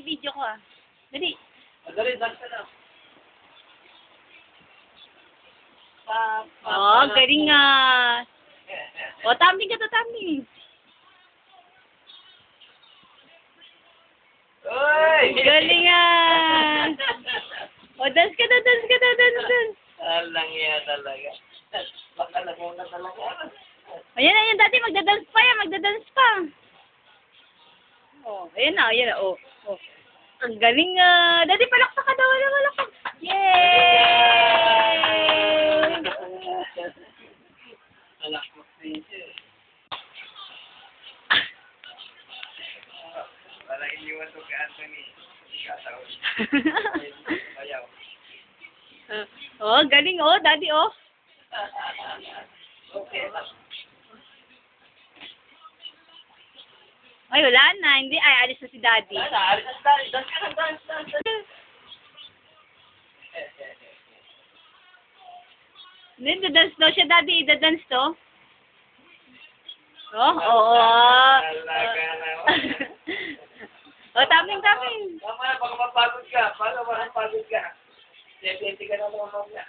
i-video ko ah. Dali. Dali, dance ka na. Oh, galing nga. O, tumbling ka to, tumbling. Uy! Galing nga. O, dance ka na, dance ka na, dance, dance. Alang yan talaga. Baka na talaga. Ayan na, ayan, dati magdadance pa yan, magdadance pa. Oh, ayan na, ayan na, oh. Oh. Ang galing nga. Dati palakpak ka daw, wala malakpak. Yay! Alak mo siya. Wala iniwan to kay Anthony. Kataon. Ayaw. Oh, galing oh, daddy oh. Okay. Ay, wala na. Hindi. Ay, alis na si daddy. Alis na tayo. Dance ka na, dance. Hindi, dadance daw siya, daddy. Dadance to. Oh, oo. Talaga naman. Oh, tapping, tapping. Tama na, baka mapagod ka. Paano mapagod ka? 20 ka na naman mamaya.